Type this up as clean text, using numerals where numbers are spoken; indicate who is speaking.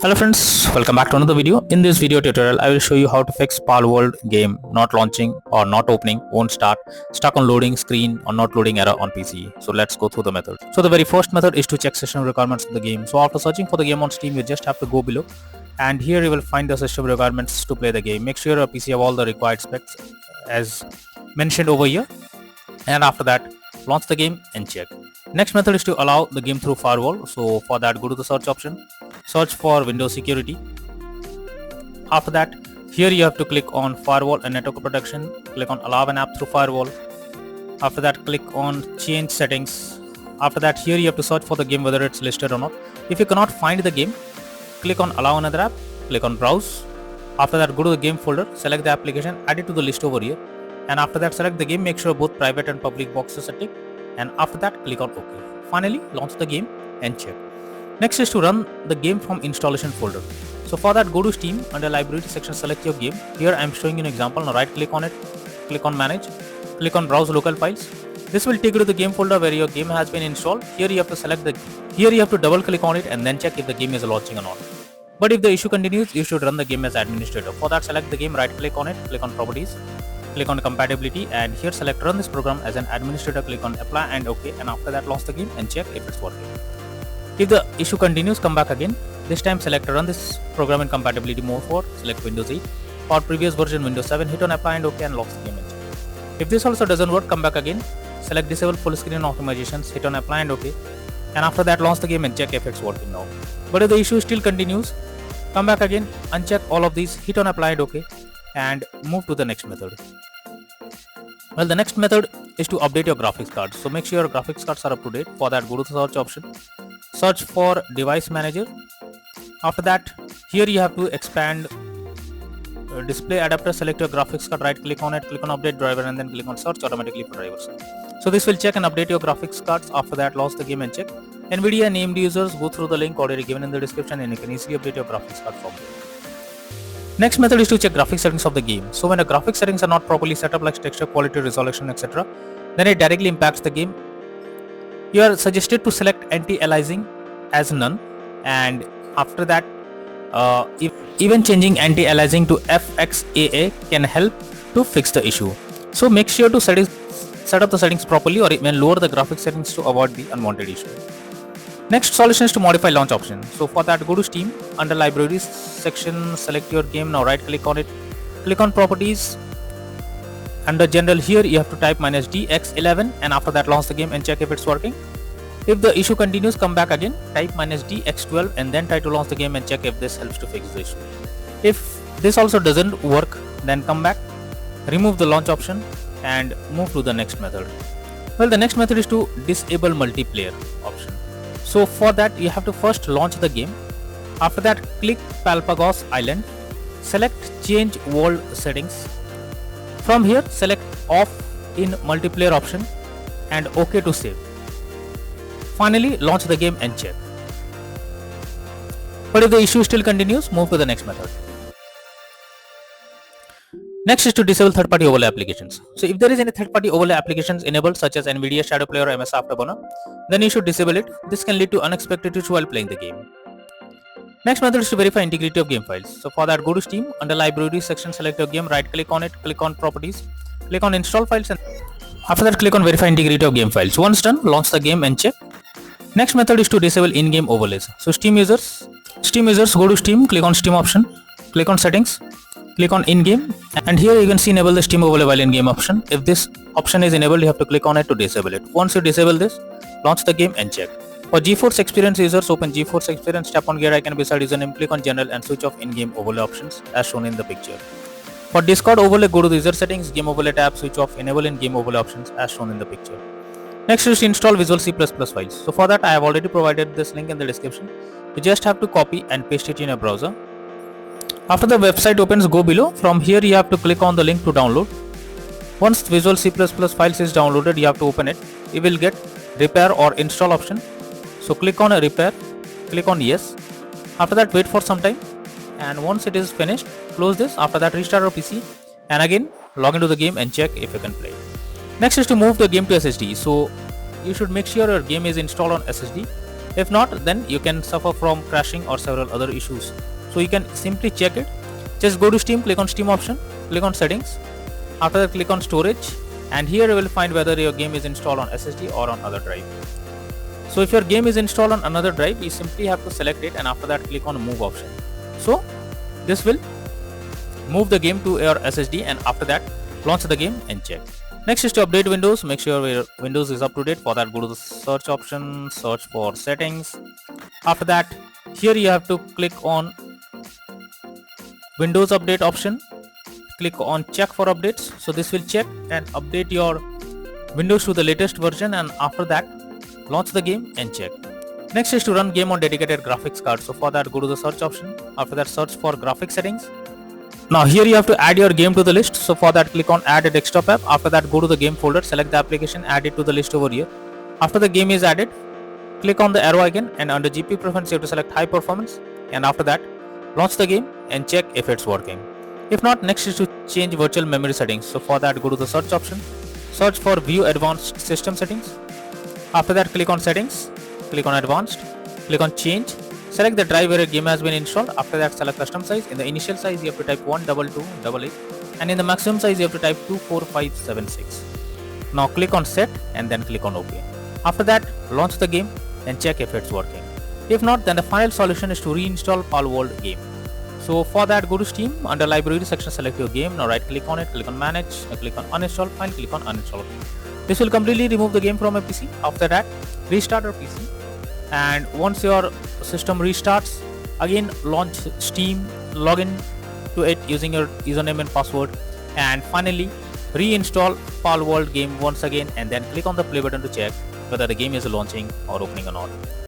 Speaker 1: Hello friends, welcome back to another video. In this video tutorial, I will show you how to fix Palworld game not launching or not opening, won't start, stuck on loading screen or not loading error on PC. So let's go through the methods. So the very first method is to check system requirements of the game. So after searching for the game on Steam, you just have to go below and here you will find the system requirements to play the game. Make sure your PC have all the required specs as mentioned over here, and after that launch the game and check. Next method is to allow the game through Firewall. So for that, go to the search option, search for Windows Security. After that, here you have to click on Firewall and Network Protection, click on Allow an app through Firewall. After that, click on Change Settings. After that, here you have to search for the game whether it's listed or not. If you cannot find the game, click on Allow another app, click on Browse. After that, go to the game folder, select the application, add it to the list over here, and after that select the game, make sure both private and public boxes are ticked, and after that click on OK. Finally, launch the game and check. Next is to run the game from installation folder. So for that, go to Steam, under library section select your game. Here I am showing you an example. Now right click on it, click on manage, click on browse local files. This will take you to the game folder where your game has been installed. Here you have to double click on it and then check if the game is launching or not. But if the issue continues, you should run the game as administrator. For that, select the game, right click on it, click on properties, click on compatibility, and here select run this program as an administrator, click on apply and OK, and after that launch the game and check if it's working. If the issue continues, come back again. This time select run this program in compatibility mode for select Windows 8 or previous version Windows 7, hit on apply and OK and launch the game and check. If this also doesn't work, come back again, select disable full screen optimizations, hit on apply and OK, and after that launch the game and check if it's working now. But if the issue still continues, come back again, uncheck all of these, hit on apply and OK, and move to the next method. Well, the next method is to update your graphics cards. So make sure your graphics cards are up to date. For that, go to the search option, search for device manager. After that, here you have to expand display adapter, select your graphics card, right click on it, click on update driver, and then click on search automatically for drivers. So this will check and update your graphics cards. After that, launch the game and check. NVIDIA named users, go through the link already given in the description and you can easily update your graphics card from there. Next method is to check graphics settings of the game. So when the graphics settings are not properly set up, like texture quality, resolution, etc., then it directly impacts the game. You are suggested to select anti-aliasing as none, and after that even changing anti-aliasing to FXAA can help to fix the issue. So make sure to set up the settings properly or even lower the graphics settings to avoid the unwanted issue. Next solution is to modify launch option. So for that, go to Steam, under libraries section select your game. Now right click on it, click on properties, under general here you have to type -DX11 and after that launch the game and check if it's working. If the issue continues, come back again, type -DX12 and then try to launch the game and check if this helps to fix the issue. If this also doesn't work, then come back, remove the launch option and move to the next method. Well, the next method is to disable multiplayer option. So for that, you have to first launch the game. After that, click Palpagos Island, select change world settings. From here, select off in multiplayer option and OK to save. Finally, launch the game and check. But if the issue still continues, move to the next method. Next is to disable third-party overlay applications. So if there is any third-party overlay applications enabled such as NVIDIA Shadow Player or MS Afterburner, then you should disable it. This can lead to unexpected issues while playing the game. Next method is to verify integrity of game files. So for that, go to Steam, under library section select your game, right click on it, click on properties, click on install files, and after that click on verify integrity of game files. Once done, launch the game and check. Next method is to disable in-game overlays. So Steam users go to Steam, click on Steam option, click on settings, click on in-game, and here you can see enable the Steam overlay while in-game option. If this option is enabled, you have to click on it to disable it. Once you disable this, launch the game and check. For GeForce Experience users, open GeForce Experience, tap on gear icon beside username, click on general and switch off in-game overlay options as shown in the picture. For Discord overlay, go to the user settings, game overlay tab, switch off enable in-game overlay options as shown in the picture. Next is to install Visual C++ files. So for that, I have already provided this link in the description. You just have to copy and paste it in your browser. After the website opens, go below. From here you have to click on the link to download. Once Visual C++ files is downloaded, you have to open it. You will get repair or install option. So click on repair, click on yes. After that, wait for some time, and once it is finished, close this. After that, restart your PC and again log into the game and check if you can play. Next is to move the game to SSD. So you should make sure your game is installed on SSD. If not, then you can suffer from crashing or several other issues. So you can simply check it. Just go to Steam, click on Steam option, click on settings. After that, click on storage, and here you will find whether your game is installed on SSD or on other drive. So if your game is installed on another drive, you simply have to select it, and after that click on move option. So this will move the game to your SSD, and after that launch the game and check. Next is to update Windows. Make sure your Windows is up to date. For that, go to the search option, search for settings. After that, here you have to click on Windows update option. Click on check for updates. So this will check and update your Windows to the latest version, and after that launch the game and check. Next is to run game on dedicated graphics card. So for that, go to the search option. After that, search for graphics settings. Now here you have to add your game to the list. So for that, click on add a desktop app. After that, go to the game folder, select the application, add it to the list over here. After the game is added, click on the arrow icon, and under GPU preference you have to select high performance, and after that launch the game and check if it's working. If not, next is to change virtual memory settings. So for that, go to the search option, search for view advanced system settings. After that, click on settings, click on advanced, click on change, select the drive where a game has been installed. After that, select custom size. In the initial size you have to type 12288, and in the maximum size you have to type 24576. Now click on set and then click on OK. After that, launch the game and check if it's working. If not, then the final solution is to reinstall Palworld game. So for that, go to Steam, under library section select your game. Now right click on it, click on manage, click on uninstall file, click on uninstall. This will completely remove the game from your PC. After that, restart your PC, and once your system restarts, again launch Steam, log in to it using your username and password, and finally reinstall Palworld game once again, and then click on the play button to check whether the game is launching or opening or not.